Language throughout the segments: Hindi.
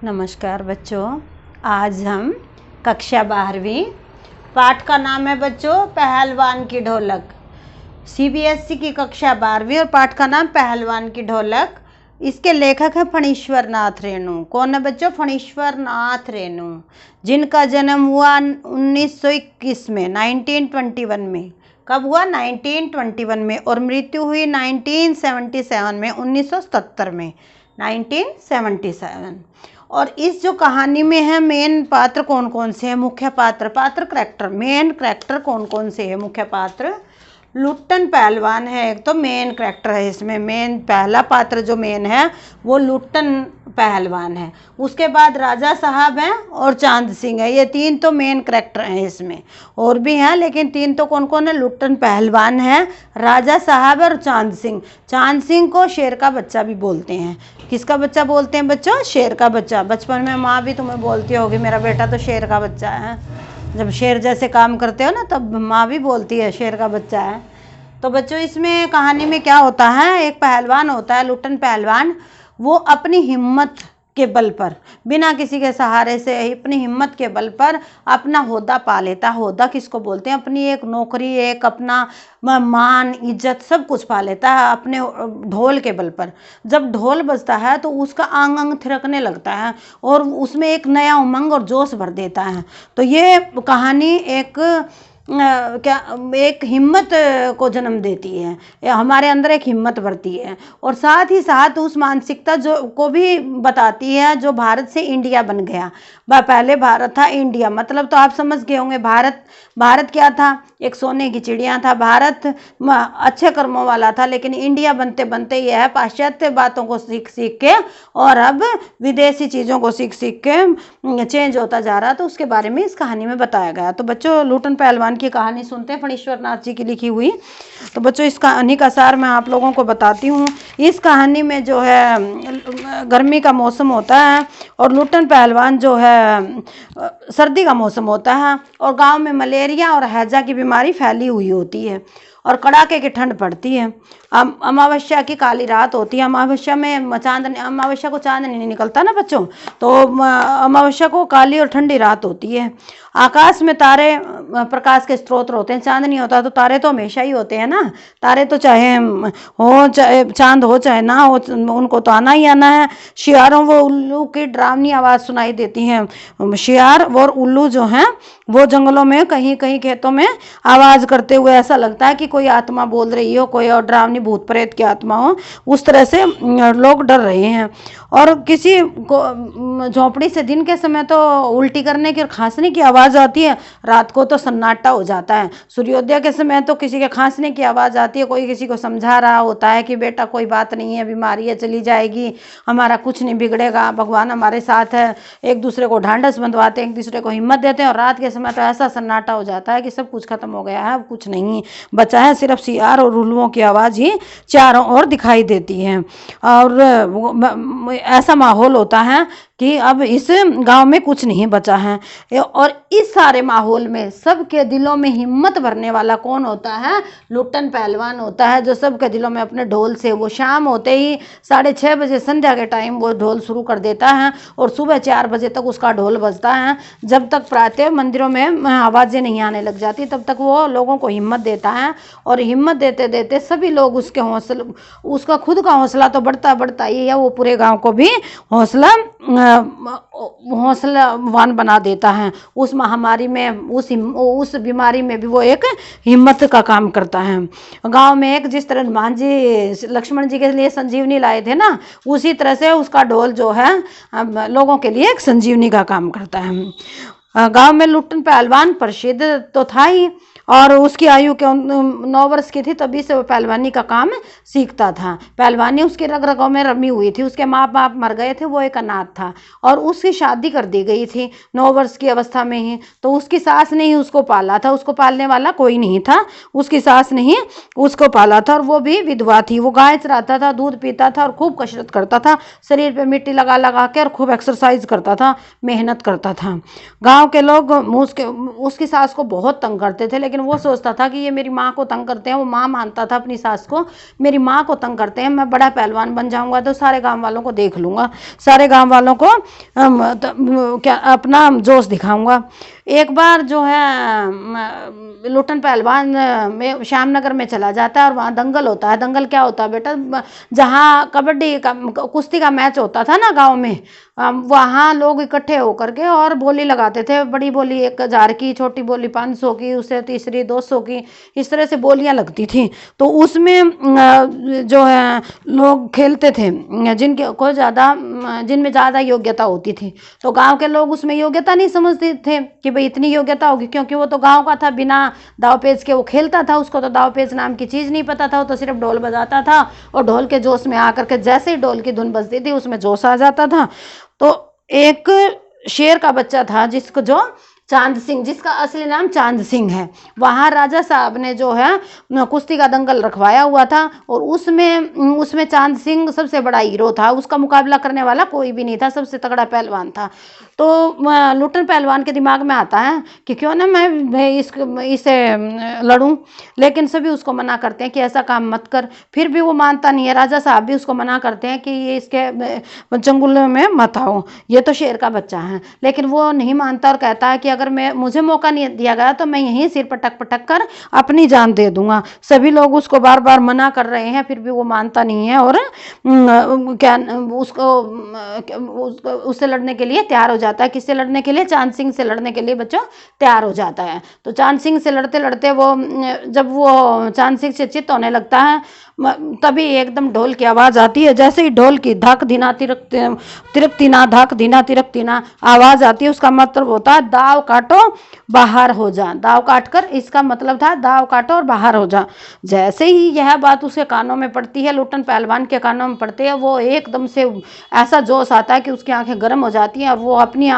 नमस्कार बच्चों, आज हम कक्षा 12वीं पाठ का नाम है बच्चों पहलवान की ढोलक। सीबीएसई की कक्षा 12वीं और पाठ का नाम पहलवान की ढोलक। इसके लेखक है फणीश्वर नाथ रेणु। कौन है बच्चों? फणीश्वर नाथ रेणु, जिनका जन्म हुआ 1921 में, 1921 में। कब हुआ? 1921 में। और मृत्यु हुई 1977 में, 1977 में, 1977। और इस जो कहानी में है मेन पात्र कौन कौन से हैं? मुख्य पात्र करेक्टर, मेन करेक्टर कौन कौन से है? मुख्य पात्र लुट्टन पहलवान है, एक तो मेन करेक्टर है इसमें। मेन पहला पात्र जो मेन है वो लुट्टन पहलवान है। उसके बाद राजा साहब हैं और चांद सिंह है। ये तीन तो मेन करेक्टर हैं इसमें, और भी हैं लेकिन तीन तो कौन कौन है? लुट्टन पहलवान है, राजा साहब और चांद सिंह। चांद सिंह को शेर का बच्चा भी बोलते हैं। किसका बच्चा बोलते हैं बच्चों? शेर का बच्चा। बचपन में माँ भी तुम्हें बोलती होगी मेरा बेटा तो शेर का बच्चा है। जब शेर जैसे काम करते हो ना तब माँ भी बोलती है शेर का बच्चा है। तो बच्चों इसमें कहानी में क्या होता है? एक पहलवान होता है लुट्टन पहलवान। वो अपनी हिम्मत के बल पर, बिना किसी के सहारे से, अपनी हिम्मत के बल पर अपना होदा पा लेता। होदा किसको बोलते हैं? अपनी एक नौकरी, एक अपना मान, इज्जत, सब कुछ पा लेता है अपने ढोल के बल पर। जब ढोल बजता है तो उसका अंग अंग थिरकने लगता है और उसमें एक नया उमंग और जोश भर देता है। तो ये कहानी एक हिम्मत को जन्म देती है, हमारे अंदर एक हिम्मत भरती है। और साथ ही साथ उस मानसिकता जो को भी बताती है जो भारत से इंडिया बन गया। पहले भारत था, इंडिया मतलब तो आप समझ गए होंगे। भारत क्या था? एक सोने की चिड़िया था। भारत अच्छे कर्मों वाला था, लेकिन इंडिया बनते बनते यह है पाश्चात्य बातों को सीख सीख के और अब विदेशी चीज़ों को सीख सीख के चेंज होता जा रहा। तो उसके बारे में इस कहानी में बताया गया। तो बच्चों लुट्टन पहलवान की कहानी सुनते हैं, फणीश्वर नाथ जी की लिखी हुई। तो बच्चों इस कहानी का सार मैं आप लोगों को बताती हूँ। इस कहानी में जो है गर्मी का मौसम होता है और लुट्टन पहलवान जो है सर्दी का मौसम होता है और गांव में मलेरिया और हैजा की बीमारी फैली हुई होती है और कड़ाके की ठंड पड़ती है। अमावस्या की काली रात होती है। अमावस्या में अमावस्या को चांद नहीं निकलता ना बच्चों, तो अमावस्या को काली और ठंडी रात होती है। आकाश में तारे प्रकाश के स्रोत होते हैं। चांद नहीं होता तो तारे तो हमेशा ही होते हैं ना। तारे तो चाहे चांद हो चाहे ना हो, उनको तो आना ही आना है। शियारों व उल्लू की डरावनी आवाज़ सुनाई देती है। शियार और उल्लू जो हैं वो जंगलों में कहीं कहीं खेतों में आवाज़ करते हुए ऐसा लगता है कि कोई आत्मा बोल रही हो, कोई और डरावनी भूत प्रेत की आत्मा हो। उस तरह से लोग डर रहे हैं। और किसी को झोंपड़ी से दिन के समय तो उल्टी करने की और खांसने की आवाज़ आती है, रात को तो सन्नाटा हो जाता है। सूर्योदय के समय तो किसी के खांसने की आवाज़ आती है, कोई किसी को समझा रहा होता है कि बेटा कोई बात नहीं है, बीमारी है, चली जाएगी, हमारा कुछ नहीं बिगड़ेगा, भगवान हमारे साथ है। एक दूसरे को ढांढस बंधवाते हैं, एक दूसरे को हिम्मत देते हैं। और रात के समय तो ऐसा सन्नाटा हो जाता है कि सब कुछ खत्म हो गया है, अब कुछ नहीं बचा है, सिर्फ सियार और उल्लुओं की आवाज़ ही चारों ओर दिखाई देती है। और ऐसा माहौल होता है कि अब इस गांव में कुछ नहीं बचा है। और इस सारे माहौल में सबके दिलों में हिम्मत भरने वाला कौन होता है? लुट्टन पहलवान होता है, जो सबके दिलों में अपने ढोल से, वो शाम होते ही 6:30 बजे संध्या के टाइम वो ढोल शुरू कर देता है और सुबह 4 बजे तक उसका ढोल बजता है। जब तक प्रातः मंदिरों में आवाज़ें नहीं आने लग जाती तब तक वो लोगों को हिम्मत देता है। और हिम्मत देते देते सभी लोग उसका खुद का हौसला तो बढ़ता बढ़ता ही है, वो पूरे गाँव को भी हौसलावान बना देता है। उस महामारी में, उस बीमारी में भी वो एक हिम्मत का काम करता है। गांव में एक जिस तरह हनुमान जी लक्ष्मण जी के लिए संजीवनी लाए थे ना, उसी तरह से उसका ढोल जो है लोगों के लिए एक संजीवनी का काम करता है। गांव में लुट्टन पहलवान प्रसिद्ध तो था ही, और उसकी आयु के 9 वर्ष की थी तभी से वो पहलवानी का काम सीखता था। पहलवानी उसके रग रगों में रमी हुई थी। उसके माँ बाप मर गए थे, वो एक अनाथ था और उसकी शादी कर दी गई थी 9 वर्ष की अवस्था में ही। तो उसकी सास ने ही उसको पाला था, उसको पालने वाला कोई नहीं था, उसकी सास ने ही उसको पाला था। और वो भी विधवा थी। वो गाय चराता था, दूध पीता था और खूब कसरत करता था, शरीर पे मिट्टी लगा लगा के, और खूब एक्सरसाइज करता था, मेहनत करता था। गाँव के लोग उसकी सास को बहुत तंग करते थे, लेकिन लेकिन वो सोचता था कि ये मेरी माँ को तंग करते हैं। वो माँ मानता था अपनी सास को, मेरी माँ को तंग करते हैं, मैं बड़ा पहलवान बन जाऊंगा तो सारे गांव वालों को देख लूंगा, सारे गांव वालों को क्या अपना जोश दिखाऊंगा। एक बार जो है लुटन पहलवान में श्यामनगर में चला जाता है और वहाँ दंगल होता है। दंगल क्या होता है बेटा, जहाँ कबड्डी का कुश्ती का मैच होता था ना गांव में, वहाँ लोग इकट्ठे होकर के और बोली लगाते थे। बड़ी बोली 1000 की, छोटी बोली 500 की, उससे तीसरी 200 की, इस तरह से बोलियां लगती थी। तो उसमें जो है लोग खेलते थे जिनके को ज़्यादा जिनमें ज़्यादा योग्यता होती थी। तो गांव के लोग उसमें योग्यता नहीं समझते थे कि भाई इतनी योग्यता होगी, क्योंकि वो तो गांव का था, बिना दाव पेच के वो खेलता था, उसको तो दाव पेच नाम की चीज़ नहीं पता था। वो तो सिर्फ ढोल बजाता था और ढोल के जोश में आकर के जैसे ही ढोल की धुन बजती थी उसमें जोश आ जाता था। तो एक शेर का बच्चा था जिसको जो चांद सिंह, जिसका असली नाम चांद सिंह है, वहाँ राजा साहब ने जो है कुश्ती का दंगल रखवाया हुआ था और उसमें चांद सिंह सबसे बड़ा हीरो था। उसका मुकाबला करने वाला कोई भी नहीं था, सबसे तगड़ा पहलवान था। तो लुटन पहलवान के दिमाग में आता है कि क्यों ना मैं इसे लड़ूं, लेकिन सभी उसको मना करते हैं कि ऐसा काम मत कर। फिर भी वो मानता नहीं है, राजा साहब भी उसको मना करते हैं कि ये इसके चंगुल में मत आओ, ये तो शेर का बच्चा है। लेकिन वो नहीं मानता और कहता है कि अगर मुझे मौका नहीं दिया गया तो मैं यहीं सिर पटक पटक कर अपनी जान दे दूंगा। सभी लोग उसको बार बार मना कर रहे हैं, फिर भी वो मानता नहीं है और क्या उससे लड़ने के लिए तैयार हो जाता है। किससे लड़ने के लिए? चांद सिंह से लड़ने के लिए बच्चों तैयार हो जाता है। तो चांद सिंह से लड़ते लड़ते जब वो चांद सिंह से चित होने लगता है, तभी एकदम ढोल की आवाज़ आती है। जैसे ही ढोल की धक धीना तिरकती ना, धक धीना तिरकती ना आवाज़ आती है, उसका मतलब होता है दाव काटो बाहर हो जा। दाव काट कर, इसका मतलब था दाव काटो और बाहर हो जा। जैसे ही यह बात उसके कानों में पड़ती है, लुटन पहलवान के कानों में पड़ती है, वो एकदम से ऐसा जोश आता है कि उसकी आंखें गर्म हो जाती हैं और वो अपनी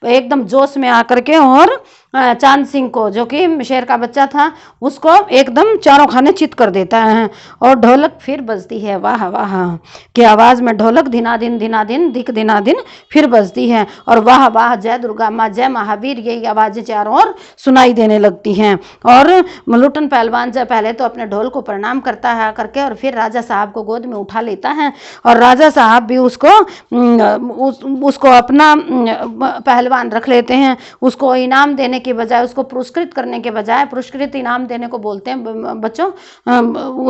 एकदम जोश में आकर के और चांद सिंह को, जो कि शेर का बच्चा था, उसको एकदम चारों खाने चित कर देता है। और ढोलक फिर बजती है, वाह वाह की आवाज़ में ढोलक धीना दिन दिख दिना दिन फिर बजती है। और वाह वाह, जय दुर्गा माँ, जय महावीर, यही आवाज़ें चारों ओर सुनाई देने लगती हैं। और लुटन पहलवान जब पहले तो अपने ढोल को प्रणाम करता है करके, और फिर राजा साहब को गोद में उठा लेता है और राजा साहब भी उसको अपना पहलवान रख लेते हैं। उसको इनाम देने के बजाय, उसको पुरस्कृत करने के बजाय, पुरस्कृत इनाम देने को बोलते हैं बच्चों,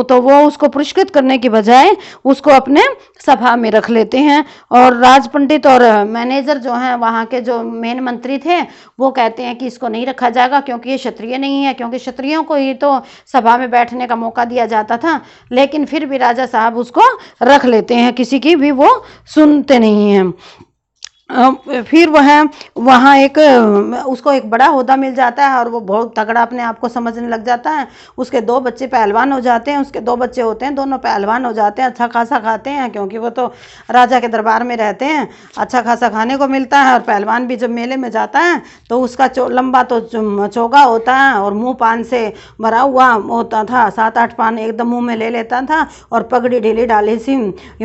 तो वो उसको पुरस्कृत करने की बजाय उसको अपने सभा में रख लेते हैं। और राज पंडित और मैनेजर जो हैं, वहाँ के जो मेन मंत्री थे, वो कहते हैं कि इसको नहीं रखा जाएगा क्योंकि ये क्षत्रिय नहीं है, क्योंकि क्षत्रियों को ही तो सभा में बैठने का मौका दिया जाता था। लेकिन फिर भी राजा साहब उसको रख लेते हैं, किसी की भी वो सुनते नहीं हैं। फिर वहाँ उसको एक बड़ा ओहदा मिल जाता है और वो बहुत तगड़ा अपने आप को समझने लग जाता है। उसके 2 बच्चे पहलवान हो जाते हैं, उसके 2 बच्चे होते हैं, दोनों पहलवान हो जाते हैं। अच्छा खासा खाते हैं क्योंकि वो तो राजा के दरबार में रहते हैं, अच्छा खासा खाने को मिलता है। और पहलवान भी जब मेले में जाता है तो उसका लंबा तो चोगा होता है और मुँह पान से भरा हुआ होता था, 7-8 पान एकदम मुँह में ले लेता था और पगड़ी ढीली डाली सी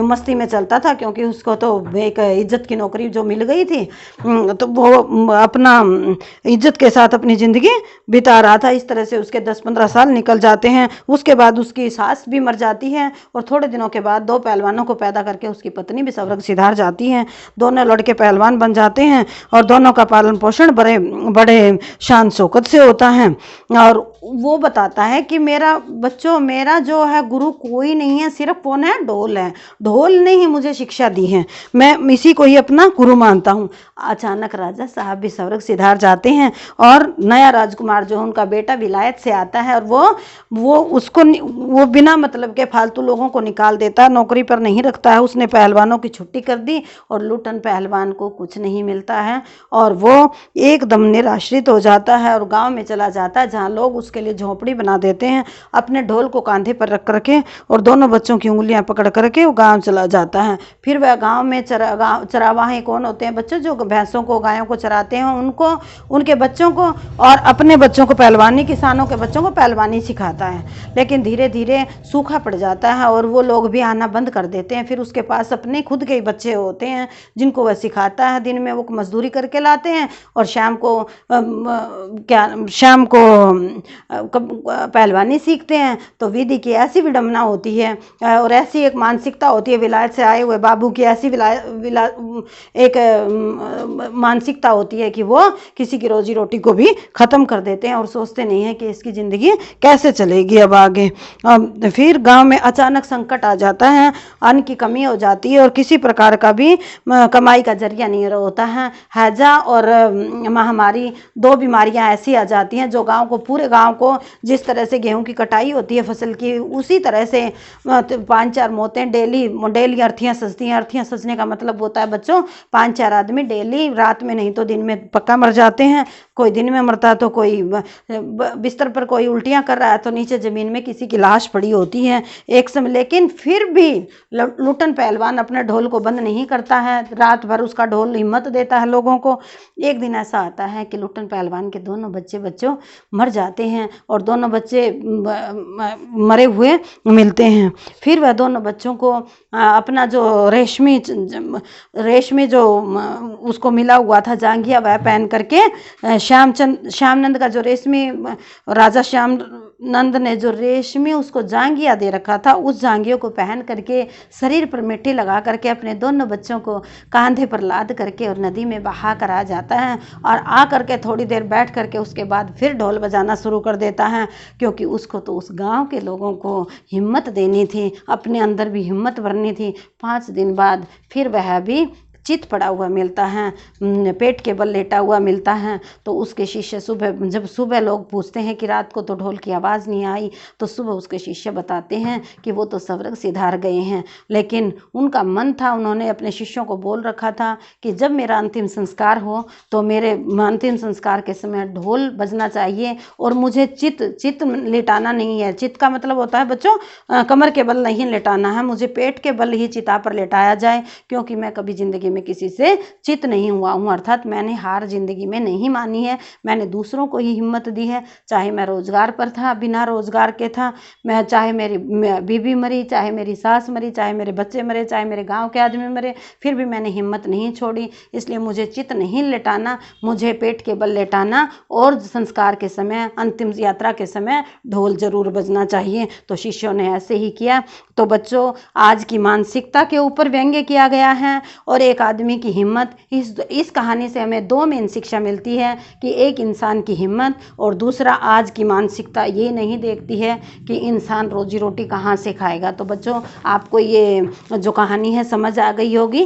मस्ती में चलता था, क्योंकि उसको तो एक इज्जत की नौकरी जो मिल गई थी, तो वो अपना इज्जत के साथ अपनी ज़िंदगी बिता रहा था। इस तरह से उसके 10-15 साल निकल जाते हैं। उसके बाद उसकी सास भी मर जाती है और थोड़े दिनों के बाद 2 पहलवानों को पैदा करके उसकी पत्नी भी स्वर्ग सिधार जाती है। दोनों लड़के पहलवान बन जाते हैं और दोनों का पालन पोषण बड़े बड़े शान शौकत से होता है। और वो बताता है कि मेरा जो है गुरु कोई नहीं है, सिर्फ कौन है? ढोल है। ढोल ने ही मुझे शिक्षा दी है, मैं इसी को ही अपना गुरु मानता हूँ। अचानक राजा साहब भी स्वर्ग सिधार जाते हैं और नया राजकुमार जो उनका बेटा विलायत से आता है और वो बिना मतलब के फालतू लोगों को निकाल देता है, नौकरी पर नहीं रखता है। उसने पहलवानों की छुट्टी कर दी और लुटन पहलवान को कुछ नहीं मिलता है और वो एकदम निराश्रित हो जाता है और गांव में चला जाता है, जहाँ लोग उसके लिए झोंपड़ी बना देते हैं अपने ढोल को कांधे पर रख करके, और दोनों बच्चों की उंगलियां पकड़ करके वो गांव चला जाता है। फिर वह गांव में चरावाहे कौन होते हैं बच्चों? जो भैंसों को, गायों को चराते हैं, उनको, उनके बच्चों को और अपने बच्चों को पहलवानी, किसानों के बच्चों को पहलवानी सिखाता है। लेकिन धीरे धीरे सूखा पड़ जाता है और वो लोग भी आना बंद कर देते हैं। फिर उसके पास अपने खुद के ही बच्चे होते हैं जिनको वह सिखाता है। दिन में वो मजदूरी करके लाते हैं और शाम को पहलवानी सीखते हैं तो विधि की ऐसी विडंबना होती है और ऐसी एक मानसिकता होती है, विलायत से आए हुए बाबू की ऐसी एक मानसिकता होती है कि वो किसी की रोजी रोटी को भी ख़त्म कर देते हैं और सोचते नहीं हैं कि इसकी ज़िंदगी कैसे चलेगी अब आगे। फिर गांव में अचानक संकट आ जाता है, अन्न की कमी हो जाती है और किसी प्रकार का भी कमाई का जरिया नहीं होता है। हैजा और महामारी, दो बीमारियां ऐसी आ जाती हैं जो गांव को, पूरे गांव को, जिस तरह से गेहूं की कटाई होती है फसल की, उसी तरह से 5-4 मौतें डेली अर्थियां सजती हैं। अर्थियां सजने का मतलब होता है बच्चों 5-4 आदमी डेली, रात में नहीं तो दिन में पक्का मर जाते हैं। कोई दिन में मरता है तो कोई बिस्तर पर कोई उल्टियां कर रहा है तो नीचे ज़मीन में किसी की लाश पड़ी होती है एक समय। लेकिन फिर भी लुटन पहलवान अपने ढोल को बंद नहीं करता है, रात भर उसका ढोल हिम्मत देता है लोगों को। एक दिन ऐसा आता है कि लुटन पहलवान के दोनों बच्चों मर जाते हैं और दोनों बच्चे मरे हुए मिलते हैं। फिर वह दोनों बच्चों को अपना जो रेशमी जो उसको मिला हुआ था जांघिया, वह पहन करके श्यामनंद का जो रेशमी, राजा श्यामनंद ने जो रेशमी उसको जांघिया दे रखा था, उस जांघियों को पहन करके शरीर पर मिट्टी लगा करके अपने दोनों बच्चों को कांधे पर लाद करके और नदी में बहा कर आ जाता है और आ करके थोड़ी देर बैठ करके उसके बाद फिर ढोल बजाना शुरू कर देता है, क्योंकि उसको तो उस गांव के लोगों को हिम्मत देनी थी, अपने अंदर भी हिम्मत भरनी थी। 5 दिन बाद फिर वह भी चित पड़ा हुआ मिलता है, पेट के बल लेटा हुआ मिलता है। तो उसके शिष्य जब सुबह लोग पूछते हैं कि रात को तो ढोल की आवाज़ नहीं आई, तो सुबह उसके शिष्य बताते हैं कि वो तो स्वर्ग सिधार गए हैं। लेकिन उनका मन था, उन्होंने अपने शिष्यों को बोल रखा था कि जब मेरा अंतिम संस्कार हो तो मेरे अंतिम संस्कार के समय ढोल बजना चाहिए और मुझे चित लेटाना नहीं है। चित का मतलब होता है बच्चों कमर के बल नहीं लेटाना है, मुझे पेट के बल ही चिता पर लेटाया जाए, क्योंकि मैं कभी ज़िंदगी में किसी से चित नहीं हुआ हूँ। अर्थात मैंने हार जिंदगी में नहीं मानी है, मैंने दूसरों को ही हिम्मत दी है। चाहे मैं रोजगार पर था, बिना रोजगार के था, मैं चाहे मेरी बीवी मरी, चाहे मेरी सास मरी, चाहे मेरे बच्चे मरे, चाहे मेरे गांव के आदमी मरे, फिर भी मैंने हिम्मत नहीं छोड़ी। इसलिए मुझे चित नहीं लेटाना, मुझे पेट के बल लेटाना और संस्कार के समय, अंतिम यात्रा के समय ढोल जरूर बजना चाहिए। तो शिष्यों ने ऐसे ही किया। तो बच्चों, आज की मानसिकता के ऊपर व्यंग्य किया गया है और एक आदमी की हिम्मत। इस कहानी से हमें 2 मेन शिक्षा मिलती है कि एक इंसान की हिम्मत और दूसरा आज की मानसिकता ये नहीं देखती है कि इंसान रोजी रोटी कहाँ से खाएगा। तो बच्चों, आपको ये जो कहानी है समझ आ गई होगी।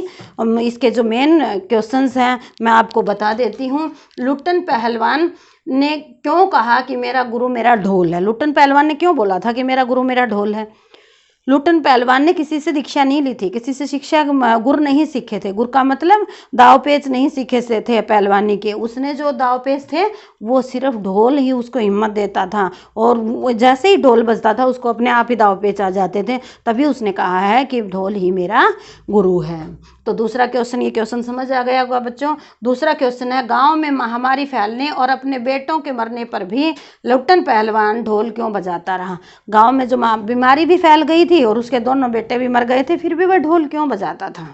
इसके जो मेन क्वेश्चंस हैं मैं आपको बता देती हूँ। लुट्टन पहलवान ने क्यों कहा कि मेरा गुरु मेरा ढोल है? लुट्टन पहलवान ने क्यों बोला था कि मेरा गुरु मेरा ढोल है? लुट्टन पहलवान ने किसी से दीक्षा नहीं ली थी, किसी से शिक्षा गुर नहीं सीखे थे। गुर का मतलब दाव पेच नहीं सीखे से थे पहलवानी के। उसने जो दाव पेच थे वो सिर्फ ढोल ही उसको हिम्मत देता था और जैसे ही ढोल बजता था उसको अपने आप ही दाव पेच आ जाते थे। तभी उसने कहा है कि ढोल ही मेरा गुरु है। तो दूसरा क्वेश्चन, ये क्वेश्चन समझ आ गया होगा बच्चों। दूसरा क्वेश्चन है, गांव में महामारी फैलने और अपने बेटों के मरने पर भी लुट्टन पहलवान ढोल क्यों बजाता रहा? गांव में जो बीमारी भी फैल गई थी और उसके दोनों बेटे भी मर गए थे, फिर भी वह ढोल क्यों बजाता था?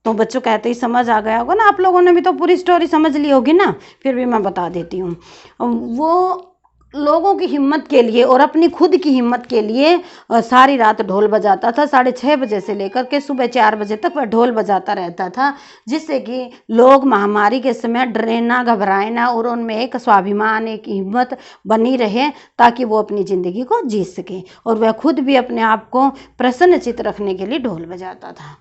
तो बच्चों, कहते ही समझ आ गया होगा ना, आप लोगों ने भी तो पूरी स्टोरी समझ ली होगी ना। फिर भी मैं बता देती हूँ। वो लोगों की हिम्मत के लिए और अपनी खुद की हिम्मत के लिए सारी रात ढोल बजाता था। 6:30 बजे से लेकर के सुबह 4 बजे तक वह ढोल बजाता रहता था, जिससे कि लोग महामारी के समय डरे ना, घबराए ना और उनमें एक स्वाभिमान, एक हिम्मत बनी रहे, ताकि वो अपनी ज़िंदगी को जी सके। और वह खुद भी अपने आप को प्रसन्नचित्त रखने के लिए ढोल बजाता था।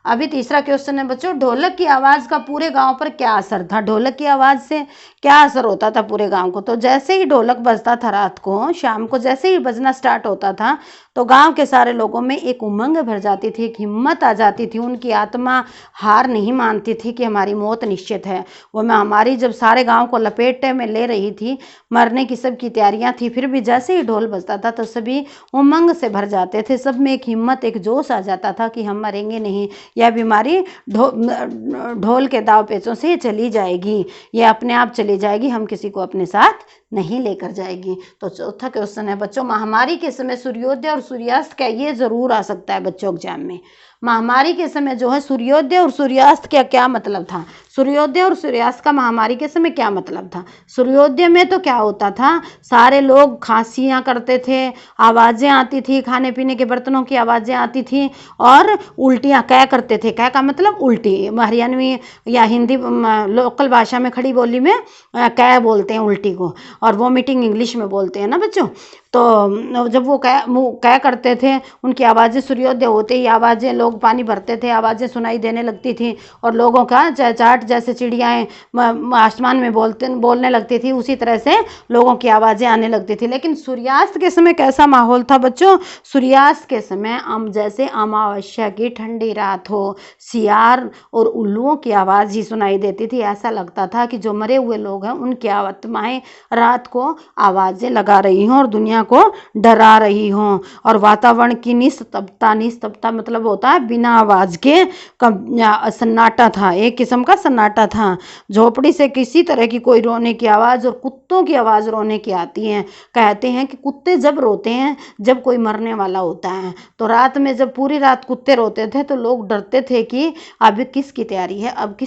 अभी तीसरा क्वेश्चन है बच्चों, ढोलक की आवाज़ का पूरे गांव पर क्या असर था? ढोलक की आवाज़ से क्या असर होता था पूरे गांव को? तो जैसे ही ढोलक बजता था रात को, शाम को जैसे ही बजना स्टार्ट होता था तो गांव के सारे लोगों में एक उमंग भर जाती थी, एक हिम्मत आ जाती थी। उनकी आत्मा हार नहीं मानती थी कि हमारी मौत निश्चित है। वो महामारी जब सारे गाँव को लपेटे में ले रही थी, मरने की सबकी तैयारियाँ थी, फिर भी जैसे ही ढोल बजता था तो सभी उमंग से भर जाते थे। सब में एक हिम्मत, एक जोश आ जाता था कि हम मरेंगे नहीं, यह बीमारी ढोल के दाव पेचों से चली जाएगी, यह अपने आप चली जाएगी, हम किसी को अपने साथ नहीं लेकर जाएगी। तो चौथा क्वेश्चन है बच्चों, महामारी के समय सूर्योदय और सूर्यास्त का ये जरूर आ सकता है बच्चों एग्जाम में। महामारी के समय जो है सूर्योदय और सूर्यास्त का क्या मतलब था? सूर्योदय और सूर्यास्त का महामारी के समय क्या मतलब था? सूर्योदय में तो क्या होता था, सारे लोग खांसियां करते थे, आवाज़ें आती थी, खाने पीने के बर्तनों की आवाज़ें आती थी, और उल्टियाँ कै करते थे। कै का मतलब उल्टी, हरियाणवी या हिंदी लोकल भाषा में खड़ी बोली में कै बोलते हैं उल्टी को, और वोमिटिंग इंग्लिश में बोलते हैं ना बच्चों। तो जब वो कै करते थे, उनकी आवाज़ें सूर्योदय होते ही आवाज़ें, लोग पानी भरते थे, आवाज़ें सुनाई देने लगती थी, और लोगों का चहचहाट, जैसे चिड़ियाएँ आसमान में बोलने लगती थी, उसी तरह से लोगों की आवाज़ें आने लगती थी। लेकिन सूर्यास्त के समय कैसा माहौल था बच्चों? सूर्यास्त के समय जैसे अमावस्या की ठंडी रात हो, सियार और उल्लुओं की आवाज़ ही सुनाई देती थी। ऐसा लगता था कि जो मरे हुए लोग हैं उनकी आत्माएं रात को आवाज़ें लगा रही हों और दुनिया को डरा रही हों। और वातावरण की निस्तब्धता मतलब होता है बिना आवाज़ के सन्नाटा था, एक किस्म का सन्नाटा था। झोपड़ी से किसी तरह की कोई रोने की आवाज़, और कुत्तों की आवाज़ रोने की आती है। कहते हैं कि कुत्ते जब रोते हैं जब कोई मरने वाला होता है, तो रात में जब पूरी रात कुत्ते रोते थे तो लोग डरते थे कि अब किसकी तैयारी है, अब किस